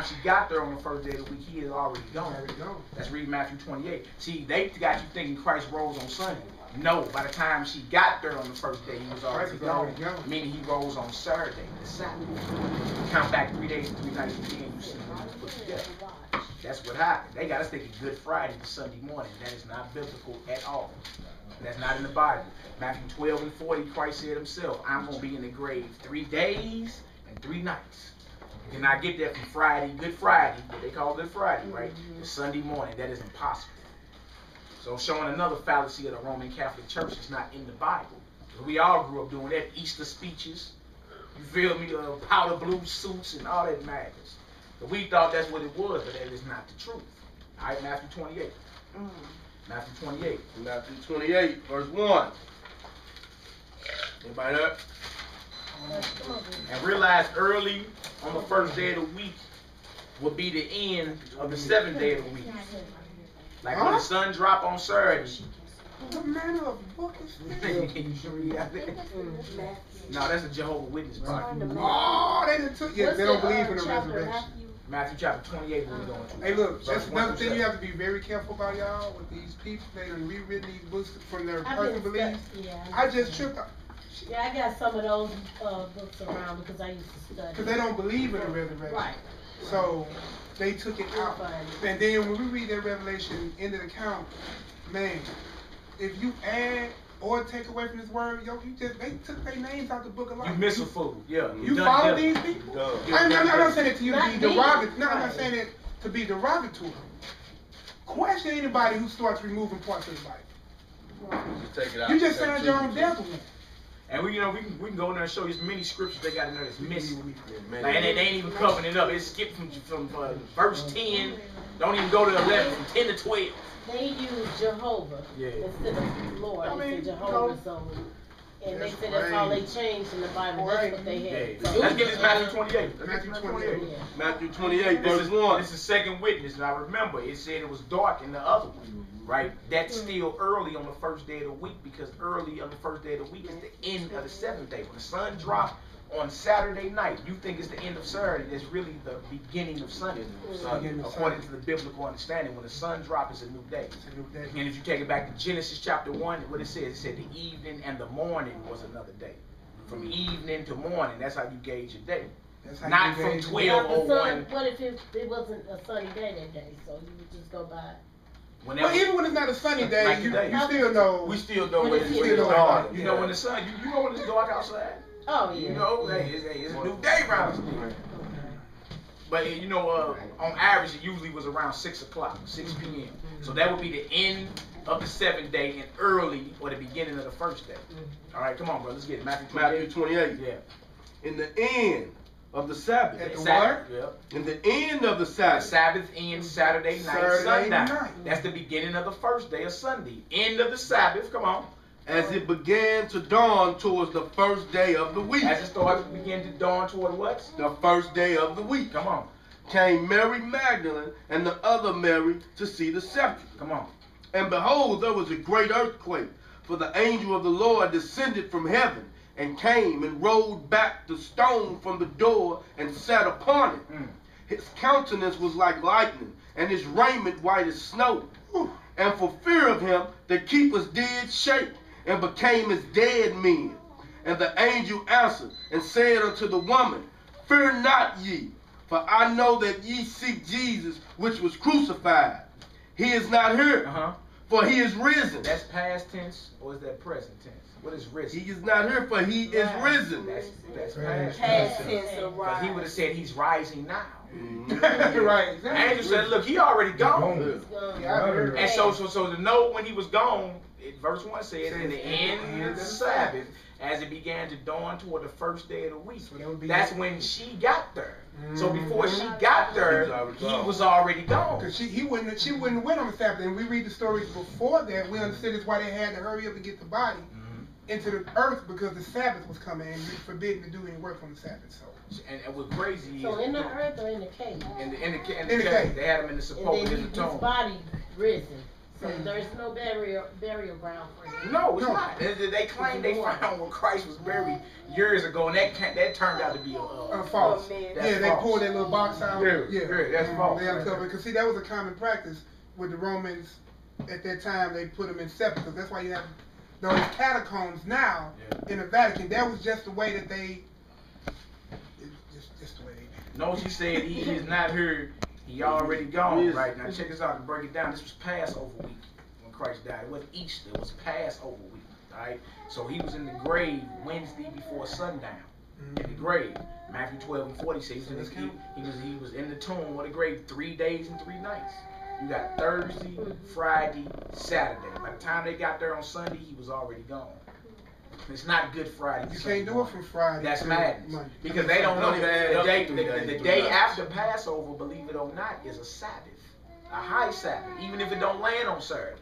She got there on the first day of the week, he is already gone. Let's read Matthew 28. See, they got you thinking Christ rose on Sunday. No, by the time she got there on the first day, he was already gone. Meaning he rose on Saturday, the Sabbath. Count back 3 days and 3 nights again, you see what he put together. That's what happened. They got us thinking Good Friday was Sunday morning. That is not biblical at all. That's not in the Bible. Matthew 12 and 40, Christ said himself, I'm going to be in the grave 3 days and 3 nights. You cannot get that from Friday, Good Friday, what they call Good Friday, right? To Sunday morning. That is impossible. So showing another fallacy of the Roman Catholic Church is not in the Bible. We all grew up doing that. Easter speeches, you feel me, powder blue suits and all that madness. But we thought that's what it was, but that is not the truth. All right, Matthew 28. Matthew 28. Matthew 28, verse 1. Anybody there? And realize early on the first day of the week will be the end of the 7th day of the week. Like when the sun drop on Saturday. What manner of book is this? No, that's a Jehovah's Witness book. Oh, they done took. Yeah, they don't believe in the resurrection. Matthew chapter 28 we're going to. Hey, look, that's another thing you have to be very careful about, y'all, with these people. They done rewritten these books from their personal beliefs. I just tripped out. Yeah, I got some of those books around because I used to study. Because they don't believe in the resurrection. Right. So they took it out. And then when we read that Revelation end of the count, man, if you add or take away from this word, yo, they took their names out the book of life. You miss a fool, yeah. You follow these people? I'm not saying it to you to be derogatory. No, I'm not saying it to be derogatory. Question anybody who starts removing parts of the Bible. Just take it out. You just signed your own devil. And we can go in there and show you as many scriptures they got in there that's missing. Like, and they ain't even covering it up. It skipped from verse 10, don't even go to 11, from 10 to 12. They use Jehovah instead of Lord. They say Jehovah, so and they say that's how they changed in the Bible. That's what they had. So let's get this Matthew 28. Matthew 28. Matthew 28, verse 1. This is second witness. And I remember it said it was dark in the other one. Right? That's still early on the first day of the week, because early on the first day of the week is the end of the 7th day. When the sun drops on Saturday night, you think it's the end of Saturday. It's really the beginning of Sunday. According to the biblical understanding, when the sun drops, it's a new day. And if you take it back to Genesis chapter 1, what it said the evening and the morning was another day. From evening to morning, that's how you gauge your day. Not from 12:01. What if it wasn't a sunny day that day? So you would just go by. Well, even when it's not a sunny day, like you still know. We still know when it's dark. You know when the sun, you know when it's dark outside. Oh yeah. You know, hey, it's a new day around here. But you know, on average, it usually was around 6 o'clock, 6 p.m. So that would be the end of the 7th day and early or the beginning of the first day. All right, come on, bro, let's get it. Matthew 28. Matthew 28. Yeah. In the end of the Sabbath. At the what? Yeah. In the end of the Sabbath. The Sabbath ends Saturday night, sundown. That's the beginning of the first day of Sunday. End of the Sabbath, come on. As it began to dawn towards the first day of the week. As it began to dawn toward what? The first day of the week. Come on. Came Mary Magdalene and the other Mary to see the sepulchre. Come on. And behold, there was a great earthquake, for the angel of the Lord descended from heaven and came and rolled back the stone from the door and sat upon it. His countenance was like lightning, and his raiment white as snow. And for fear of him, the keepers did shake, and became as dead men. And the angel answered and said unto the woman, Fear not ye, for I know that ye seek Jesus, which was crucified. He is not here, for he is risen. That's past tense, or is that present tense? What is risen? He is not here, for he is risen. That's past tense. He would have said he's rising now. Right. The angel said, look, he already gone. And so to know when he was gone, verse 1 says, in the end of the Sabbath, as it began to dawn toward the first day of the week. That's when she got there. So before she got there, he was already gone. Because she wouldn't win on the Sabbath. And we read the stories before that. We understood that's why they had to hurry up and get the body into the earth, because the Sabbath was coming and we forbidden to do any work on the Sabbath. So. And what's crazy is... So in the earth or in the cave? In the cave. They had him in the sepulchre, in the tomb. His body risen. So there's no burial ground for them. No, it's not. They claim they found where Christ was buried years ago, and that turned out to be a false. Yeah, they pulled that little box out. Yeah, that's false. They uncovered. Because see, that was a common practice with the Romans at that time. They put them in sepulchres. That's why you have those catacombs now in the Vatican. That was just the way that they. Just the way they did. No, she said he is not here. He already gone. Right now, check this out. To break it down, this was Passover week when Christ died. It wasn't Easter. It was Passover week. All right. So he was in the grave Wednesday before sundown. In the grave. Matthew 12:40 says he was in the tomb or the grave 3 days and 3 nights. You got Thursday, Friday, Saturday. By the time they got there on Sunday, he was already gone. It's not Good Friday. You can't do it from Friday. That's madness. Because they don't know the day after Passover, believe it or not, is a Sabbath. A high Sabbath. Even if it don't land on Saturday.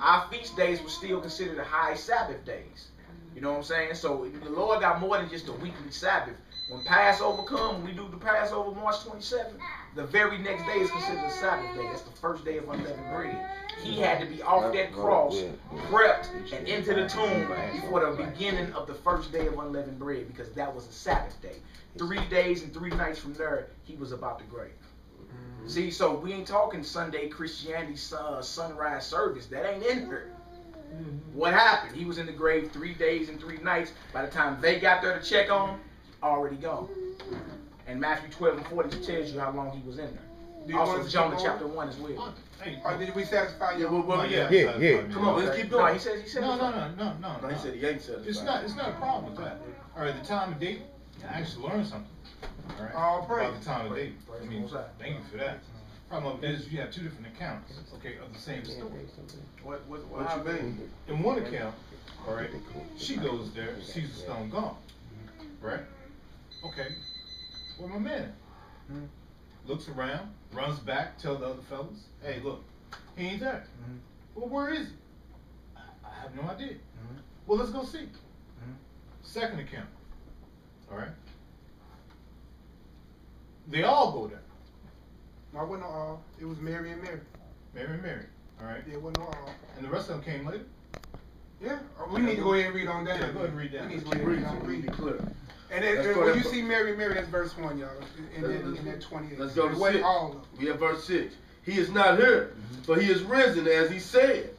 Our feast days were still considered a high Sabbath days. You know what I'm saying? So the Lord got more than just a weekly Sabbath. When Passover comes, when we do the Passover March 27th, the very next day is considered a Sabbath day. That's the first day of unleavened bread. He had to be off that cross, prepped, and into the tomb before the beginning of the first day of unleavened bread, because that was a Sabbath day. 3 days and 3 nights from there, he was about the grave. See, so we ain't talking Sunday Christianity sunrise service. That ain't in here. What happened? He was in the grave 3 days and 3 nights. By the time they got there to check on him, already gone. And Matthew 12:40 tells you how long he was in there. Also, Jonah chapter 1 as well. Did we satisfy you? Yeah. Come on, let's keep going. No, he said No. He said he ain't satisfied. It's not a problem with that. All right, the time and date, I actually learned something. All right. All praise. About the time and date. I mean, thank you for that. Problem is you have 2 different accounts, okay, of the same story. What you mean? In one account, all right, she goes there, sees the stone gone, right? Okay, where my man? Looks around, runs back, tell the other fellas, hey, look, he ain't there. Well, where is he? I have no idea. Well, let's go see. Second account, all right? They all go there. No, it wasn't all. It was Mary and Mary. Mary and Mary, all right? Yeah, it wasn't all. And the rest of them came later? Yeah. We need to go ahead and read on down. Yeah, go ahead and read down. We need to go ahead and read it clear. And then, when you see Mary and Mary, that's verse 1, y'all. In that 28. Let's go to 6. All of them. We have verse 6. He is not here, for he is risen, as he said.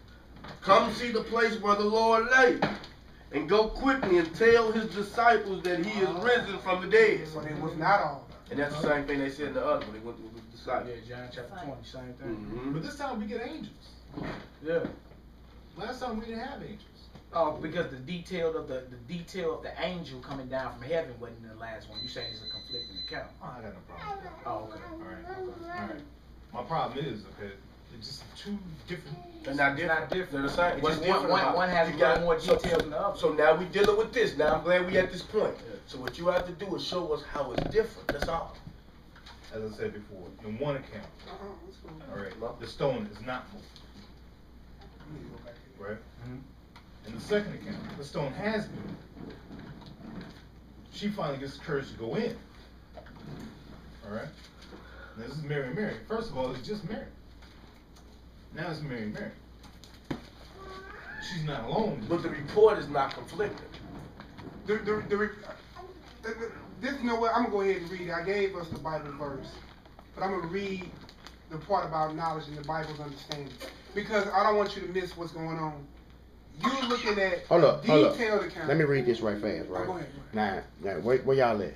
Come see the place where the Lord lay, and go quickly and tell his disciples that he is risen from the dead. So it was not all. And that's the same thing they said in the other one. They went to the disciples. Yeah, John chapter 20, same thing. But this time we get angels. Yeah. Last time we didn't have angels. Oh, because the detail of the angel coming down from heaven wasn't in the last one. You saying it's a conflicting account? Oh, I got no problem with that. Oh, okay. All right. My problem is, okay, it's just 2 different. They're not different. They're the same. What's different? One has a little more detail than the other. So now we're dealing with this. Now I'm glad we at this point. So what you have to do is show us how it's different. That's all. As I said before, in one account, all right, the stone is not moved. Right? In the second account, the stone has moved. She finally gets the courage to go in. All right? Now this is Mary and Mary. First of all, it's just Mary. Now it's Mary and Mary. She's not alone. But the report is not conflicting. This, you know what, I'm going to go ahead and read it. I gave us the Bible verse, but I'm going to read the part about knowledge and the Bible's understanding, because I don't want you to miss what's going on. You're looking at detailed account. Let me read this right fast, right? Go ahead. Now, where y'all at?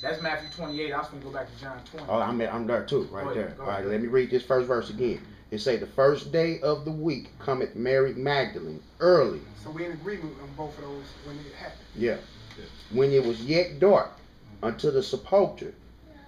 That's Matthew 28. I was going to go back to John 20. Oh, I'm there too, right there. Go All right, ahead. let me read this first verse again. It say, the first day of the week cometh Mary Magdalene early. So we're in agreement on both of those when it happened. Yeah. When it was yet dark, unto the sepulchre,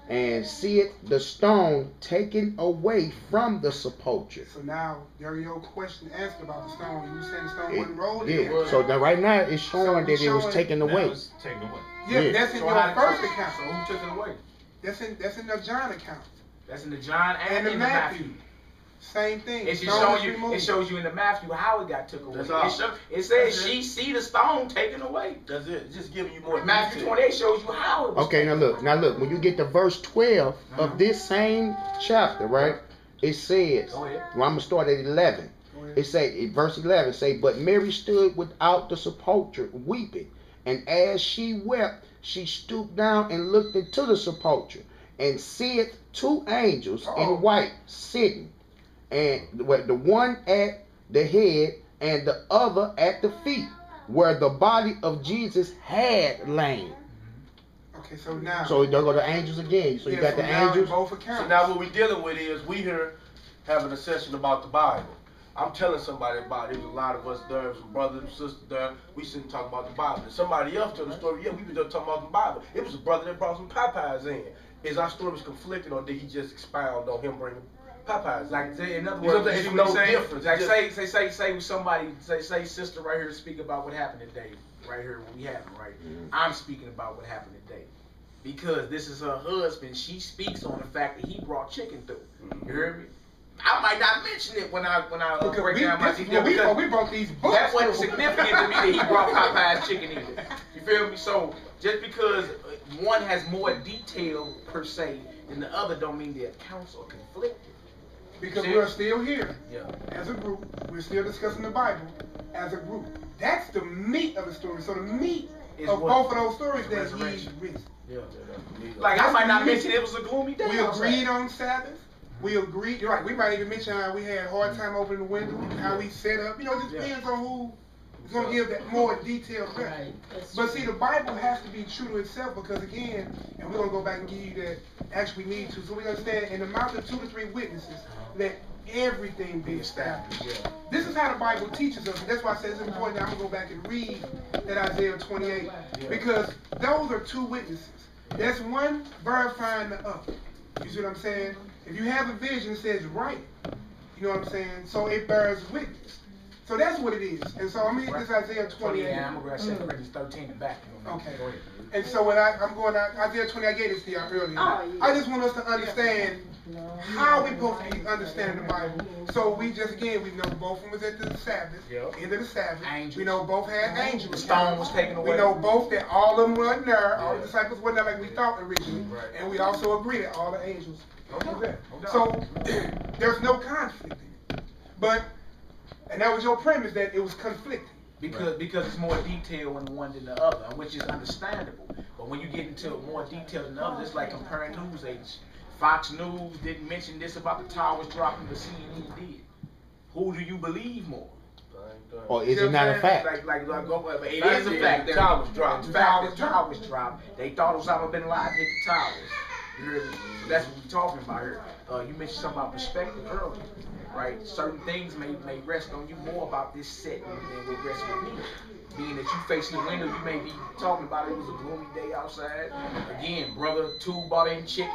and seeth the stone taken away from the sepulchre. So now, there your question asked about the stone. You said the stone wasn't rolled in. Yeah. So now right now it's showing that it was taken away. It's taken away. Yeah, that's in your first account. So who took it away? That's in the John account. That's in the John and in the Matthew. Same thing. It shows you in the Matthew how it got took away. It says she see the stone taken away. That's it. It's just giving you more. Matthew 28 shows you how it was. Okay, now look. When you get to verse 12 of this same chapter, right? It says, Go ahead. well, I'm gonna start at 11. It say in verse 11 say, but Mary stood without the sepulchre weeping, and as she wept, she stooped down and looked into the sepulchre, and seeth two angels in white sitting, and the one at the head and the other at the feet, where the body of Jesus had lain. Okay, so now. So there go the angels again. So you got the angels. So now what we're dealing with is we here having a session about the Bible. I'm telling somebody about it. There's a lot of us there, some brothers and sisters there. We sitting talking about the Bible. And somebody else told the story. Yeah, we been talking about the Bible. It was a brother that brought some Popeyes in. Is our stories conflicting, or did he just expound on him bringing Popeyes? Like, in other words, there's no difference. Like, say somebody, say sister right here speak about what happened today, right here, what we having, right? I'm speaking about what happened today. Because this is her husband, she speaks on the fact that he brought chicken through. You heard me? I might not mention it when I break down my detail, because we brought these books. That wasn't significant to me that he brought Popeye's chicken either. You feel me? So just because one has more detail per se than the other, don't mean the accounts are conflicted. Because we're still here, yeah, as a group. We're still discussing the Bible as a group. That's the meat of the story. So the meat of both of those stories that he risen. Yeah. Like, I might not mention it was a gloomy day. We agreed on Sabbath. We agreed. You're right. We might even mention how we had a hard time opening the window, how we set up. You know, it just depends on who is going to give that more detailed record. But see, the Bible has to be true to itself, because again, and we're going to go back and give you that actually we need to. So we understand, in the mouth of 2 to 3 witnesses, let everything be established. This is how the Bible teaches us, and that's why I say it's important that I'm going to go back and read that Isaiah 28, because those are 2 witnesses. That's one verifying the other. You see what I'm saying? If you have a vision, it says write it. You know what I'm saying? So it bears witness. So that's what it is. And so I'm reading this Isaiah 28. Yeah, I'm going to grab 2 Corinthians 13 and back. Okay. And so when I'm going out, Isaiah 20, I gave this to y'all earlier. I just want us to understand how we supposed to be understanding the Bible. So we just, again, we know both of them was at the Sabbath, end of the Sabbath. Angels. We know both had angels. The stone was taken away. We know both that all of them wasn't there. All the disciples wasn't there like we thought originally. And we also agree that all the angels were there. So there's no conflict in it. But, and that was your premise, that it was conflicting. Because it's more detail in one than the other, which is understandable. But when you get into more detail than the other, it's like comparing news agents. Fox News didn't mention this about the towers dropping, but CNN did. Who do you believe more? Or is it not a fact? It is a fact. The towers dropped. The towers dropped. They thought Osama bin Laden hit the towers. You heard me? That's what we're talking about here. You mentioned something about perspective earlier, right? Certain things may rest on you more about this setting than would rest on me. Being that you facing the window, you may be talking about it was a gloomy day outside. Again, brother 2 bought in chicken.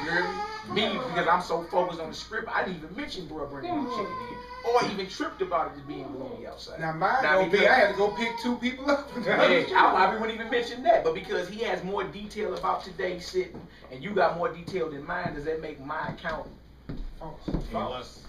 You heard me? Me, because I'm so focused on the script, I didn't even mention bro bringing the chicken in, or even tripped about it being gloomy outside. Now I had to go pick 2 people up. I wouldn't even mention that, but because he has more detail about today's sitting, and you got more detail than mine, does that make my account false?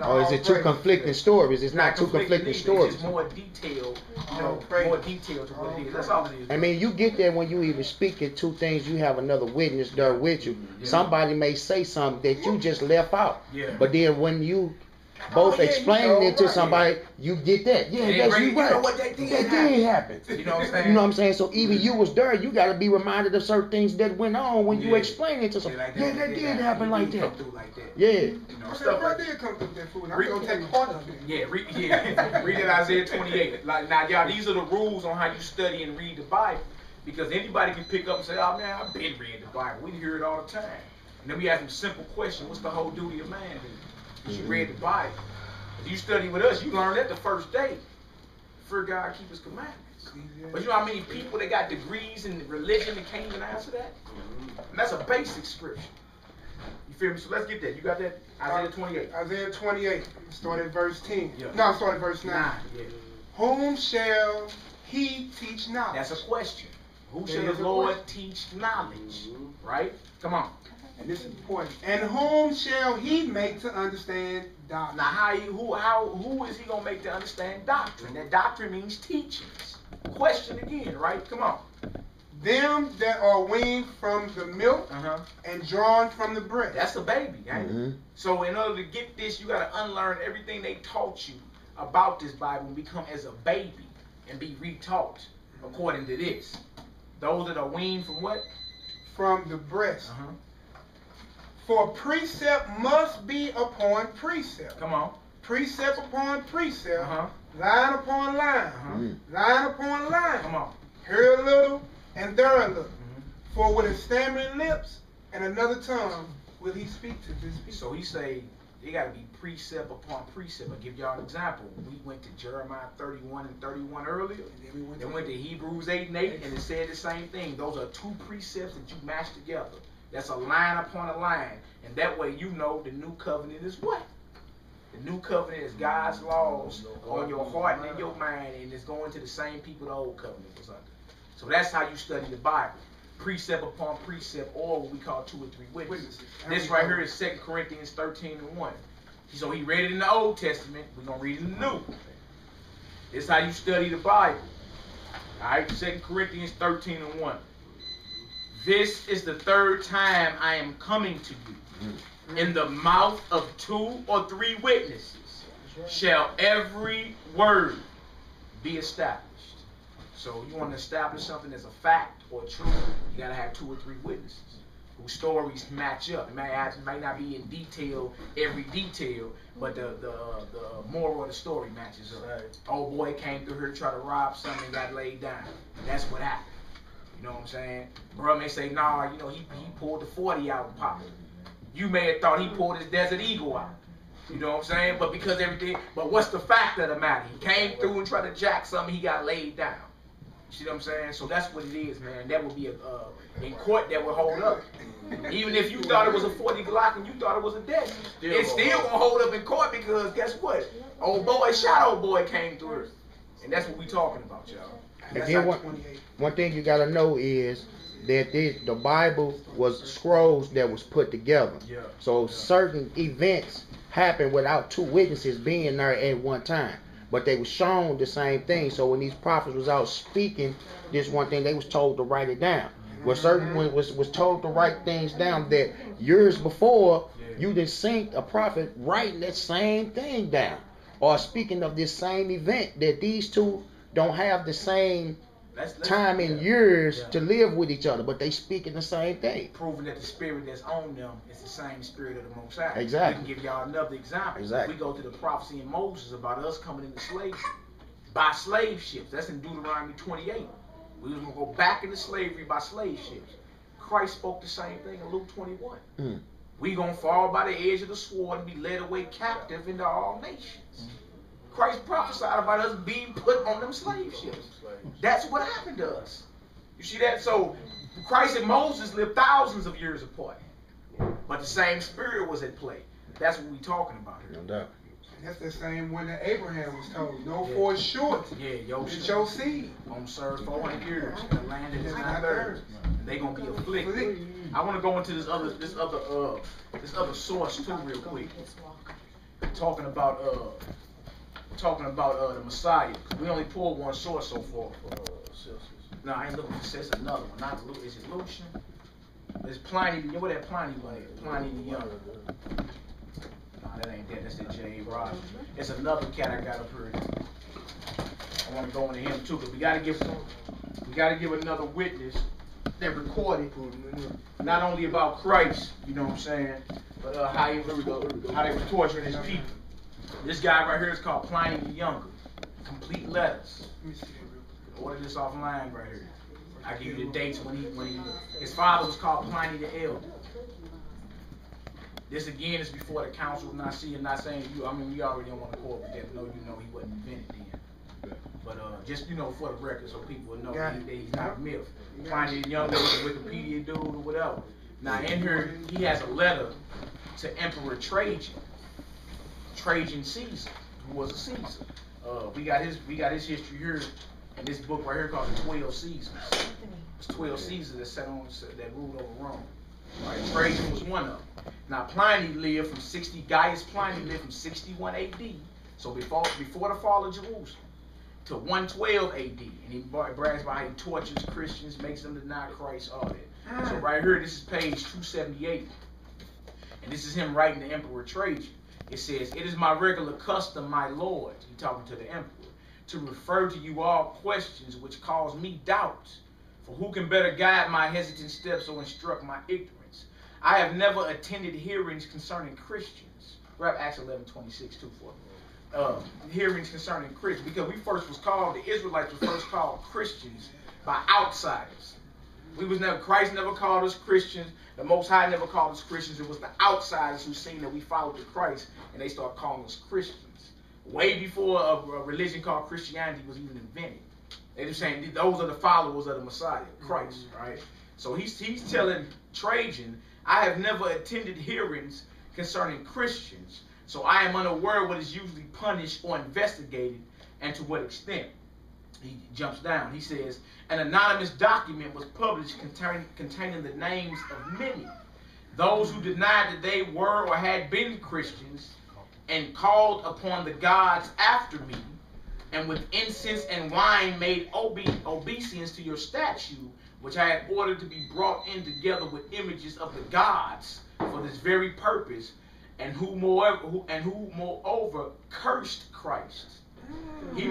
Or is it 2 conflicting stories? It's not 2 conflicting stories. It's more detail, more detail to what it is. That's all it is. I mean, you get there when you even speak in 2 things, you have another witness there with you. Somebody may say something that you just left out. But then when you both explaining it to somebody, you get that. Yeah, that's right. You know what, that did happen. You know what I'm saying? You know what I'm saying? So even you was there, you got to be reminded of certain things that went on when you explain it to somebody. Yeah, that did happen like that. Yeah. You know, stuff like that did come through that food. I'm going to take part of it. Yeah, read it Isaiah 28. Like, now, y'all, these are the rules on how you study and read the Bible. Because anybody can pick up and say, oh, man, I've been reading the Bible. We hear it all the time. And then we ask them a simple question. What's the whole duty of man? You read the Bible. If you study with us, you learn that the first day. Fear God, keep His commandments. But you know how many people that got degrees in religion and can't even answer that? And that's a basic scripture. You feel me? So let's get that. You got that? Isaiah 28. Isaiah 28. Start at verse 10. No, start at verse 9. Whom shall He teach knowledge? That's a question. Who shall the Lord teach knowledge? Right? Come on. And this is important. And whom shall He make to understand doctrine? Now, who is He going to make to understand doctrine? That doctrine means teachings. Question again, right? Come on. them that are weaned from the milk and drawn from the breast. That's a baby, ain't it? So in order to get this, you got to unlearn everything they taught you about this Bible and become as a baby and be retaught according to this. Those that are weaned from what? From the breast. For precept must be upon precept. Come on. Precept upon precept. Line upon line. Line upon line. Come on. Here a little and there a little. For with his stammering lips and another tongue will he speak to this people. So he say, it got to be precept upon precept. I'll give y'all an example. We went to Jeremiah 31 and 31 earlier. And then we went to Hebrews 8 and 8, and it said the same thing. Those are two precepts that you match together. That's a line upon a line. And that way you know the new covenant is what? The new covenant is God's laws on your heart and in your mind, and it's going to the same people the old covenant was under. So that's how you study the Bible. Precept upon precept, or what we call 2 or 3 witnesses. This right here is 2 Corinthians 13 and 1. So he read it in the Old Testament. We're going to read it in the New. This is how you study the Bible. Alright, 2 Corinthians 13 and 1. This is the third time I am coming to you. In the mouth of 2 or 3 witnesses shall every word be established. So you want to establish something as a fact or truth, you got to have 2 or 3 witnesses whose stories match up. It might not be in detail, every detail, but the moral of the story matches up. Right. Old boy came through here, tried to rob something, and got laid down. And that's what happened. You know what I'm saying? Bro may say, nah, you know, he pulled the 40 out and popped it. You may have thought he pulled his Desert Eagle out. You know what I'm saying? But because everything, but what's the fact of the matter? He came through and tried to jack something, he got laid down. You see what I'm saying? So that's what it is, man. That would be in court that would hold up. Even if you thought it was a 40 Glock and you thought it was a Desert, it still gonna hold up in court because guess what? Old boy, shot old boy came through. And that's what we talking about, y'all. And then one thing you gotta know is that the Bible was scrolls that was put together. So certain events happened without 2 witnesses being there at one time. But they was shown the same thing. So when these prophets was out speaking this one thing, they was told to write it down. Well, certain one was told to write things down that years before you done seen a prophet writing that same thing down. Or speaking of this same event, that these two don't have the same time and years to live with each other, but they speaking the same thing. Proving that the spirit that's on them is the same spirit of the Most High. Exactly. We can give y'all another example. Exactly. We go to the prophecy in Moses about us coming into slavery by slave ships. That's in Deuteronomy 28. We was going to go back into slavery by slave ships. Christ spoke the same thing in Luke 21. We going to fall by the edge of the sword and be led away captive into all nations. Christ prophesied about us being put on them slave ships. That's what happened to us. You see that? So Christ and Moses lived thousands of years apart. But the same spirit was at play. That's what we're talking about here. No doubt. That's the same one that Abraham was told. No for short. It's your seed. Gonna serve 400 years in the land that is not theirs. They gonna be afflicted. I want to go into this other source too real quick. Talking about the Messiah. We only pulled one source so far. No, I ain't looking for it's another one. Not Luke. Is it Lucian? It's Pliny. You know what that Pliny one is? Pliny the Younger. Nah, that ain't that. That's the J. Rod. It's another cat I got up here. I want to go into him too, because we gotta give another witness that recorded not only about Christ, you know what I'm saying, but how they were torturing his people. This guy right here is called Pliny the Younger. Complete letters. Order this offline right here. I give you the dates when his father was called Pliny the Elder. This again is before the council of Nicaea. Not saying you. I mean, we already don't want to quote that. No, you know he wasn't invented then. But just for the record, so people know that he's not a myth. Pliny the Younger is a Wikipedia dude or whatever. Now in here he has a letter to Emperor Trajan. Trajan Caesar, who was a Caesar. We got his history here in this book right here called the 12 Caesars. It's 12 Caesars that ruled over Rome. Right? Trajan was one of them. Now Pliny lived from 60. Gaius Pliny lived from 61 AD. So before the fall of Jerusalem. to 112 AD. And he brags about how he tortures Christians, makes them deny Christ, all that. So right here, this is page 278. And this is him writing to Emperor Trajan. It says, "It is my regular custom, my lord," he talking to the emperor, "to refer to you all questions which cause me doubts. For who can better guide my hesitant steps or instruct my ignorance? I have never attended hearings concerning Christians." Grab Acts 11:26 too for me. Hearings concerning Christians, because we first was called, the Israelites were first called Christians by outsiders. We was never, Christ never called us Christians. The Most High never called us Christians. It was the outsiders who seen that we followed the Christ, and they started calling us Christians. Way before a religion called Christianity was even invented. They were saying those are the followers of the Messiah, Christ, right? So he's telling Trajan, "I have never attended hearings concerning Christians, so I am unaware what is usually punished or investigated, and to what extent." He jumps down. He says, "An anonymous document was published containing the names of many, those who denied that they were or had been Christians, and called upon the gods after me, and with incense and wine made obeisance to your statue, which I had ordered to be brought in together with images of the gods for this very purpose, and who moreover cursed Christ." He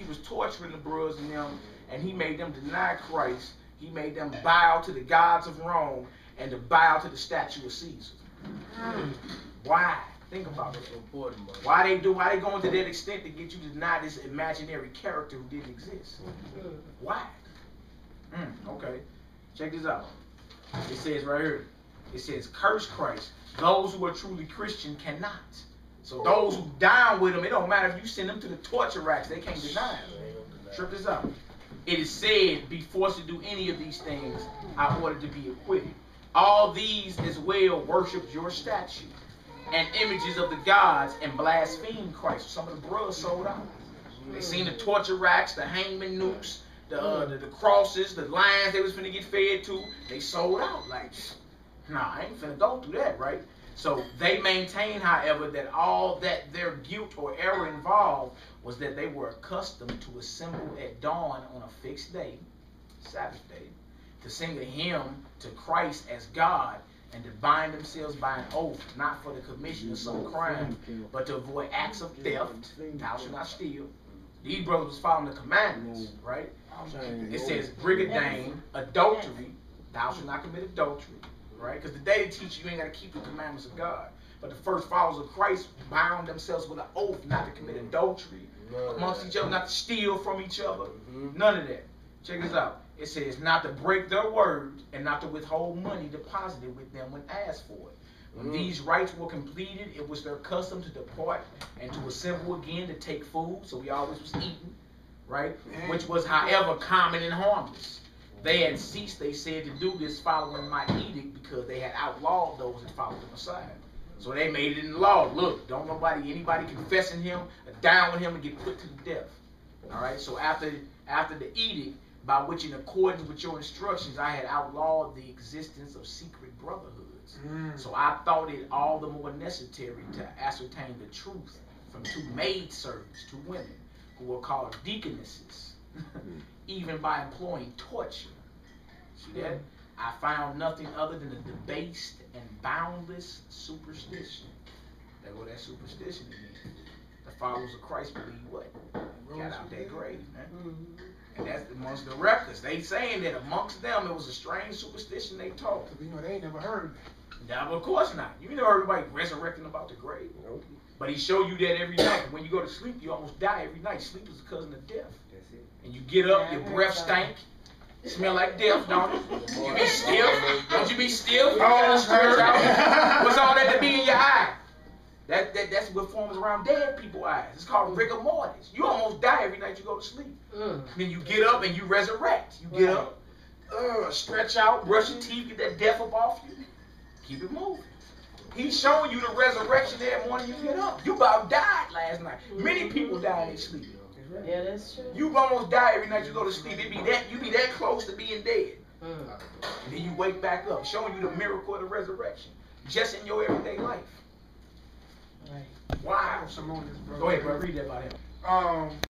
was torturing the brothers and them, and he made them deny Christ. He made them bow to the gods of Rome and to bow to the statue of Caesar. Why? Think about it. Why they going to that extent to get you to deny this imaginary character who didn't exist? Why? Okay. Check this out. It says right here. It says, "Curse Christ. Those who are truly Christian cannot." So those who down with him, it don't matter if you send them to the torture racks, they can't deny him. Trip this out. "It is said, be forced to do any of these things, I ordered to be acquitted. All these as well worship your statue and images of the gods and blaspheme Christ." Some of the brothers sold out. They seen the torture racks, the hangman noose, the crosses, the lions they was finna get fed to. They sold out. Like, nah, I ain't finna go through that, right? So they maintain, however, that all that their guilt or error involved was that they were accustomed to assemble at dawn on a fixed day, Sabbath day, to sing a hymn to Christ as God, and to bind themselves by an oath, not for the commission of some crime, but to avoid acts of theft. Thou shalt not steal. These brothers was following the commandments, right? It says brigadine, adultery. Thou shalt not commit adultery. Right? Because the day they teach you ain't got to keep the commandments of God. But the first followers of Christ bound themselves with an oath not to commit adultery amongst each other, not to steal from each other. None of that. Check this out. It says not to break their word and not to withhold money deposited with them when asked for it. When these rites were completed, it was their custom to depart and to assemble again to take food. So we always was eating, right? Which was, however, common and harmless. They had ceased, they said, to do this following my edict because they had outlawed those that followed the Messiah. So they made it in law. Look, don't anybody confessing him or down with him and get put to death. All right. So after the edict, by which in accordance with your instructions, I had outlawed the existence of secret brotherhoods. So I thought it all the more necessary to ascertain the truth from two maidservants, two women, who were called deaconesses. Even by employing torture. See that? I found nothing other than a debased and boundless superstition. That's what that superstition is. The followers of Christ believe what? Got out that grave, man. And that's amongst the records. They saying that amongst them it was a strange superstition they taught. Because they ain't never heard that. Yeah, but of course not. You never heard anybody resurrecting about the grave. Nope. But he showed you that every night. When you go to sleep, you almost die every night. Sleep is a cousin of death. And you get up, your breath stank, smell like death, don't it? You be stiff. Don't you be stiff? You gotta stretch out. What's all that to be in your eye? That's what forms around dead people's eyes. It's called rigor mortis. You almost die every night you go to sleep. Then you get up and you resurrect. You get up, stretch out, brush your teeth, get that death up off you. Keep it moving. He's showing you the resurrection every morning you get up. You about died last night. Many people die in their sleep. Yeah, that's true. You almost die every night you go to sleep. You be that close to being dead. And then you wake back up, showing you the miracle of the resurrection. Just in your everyday life. Right. Wow. Go ahead, bro. Read that about him.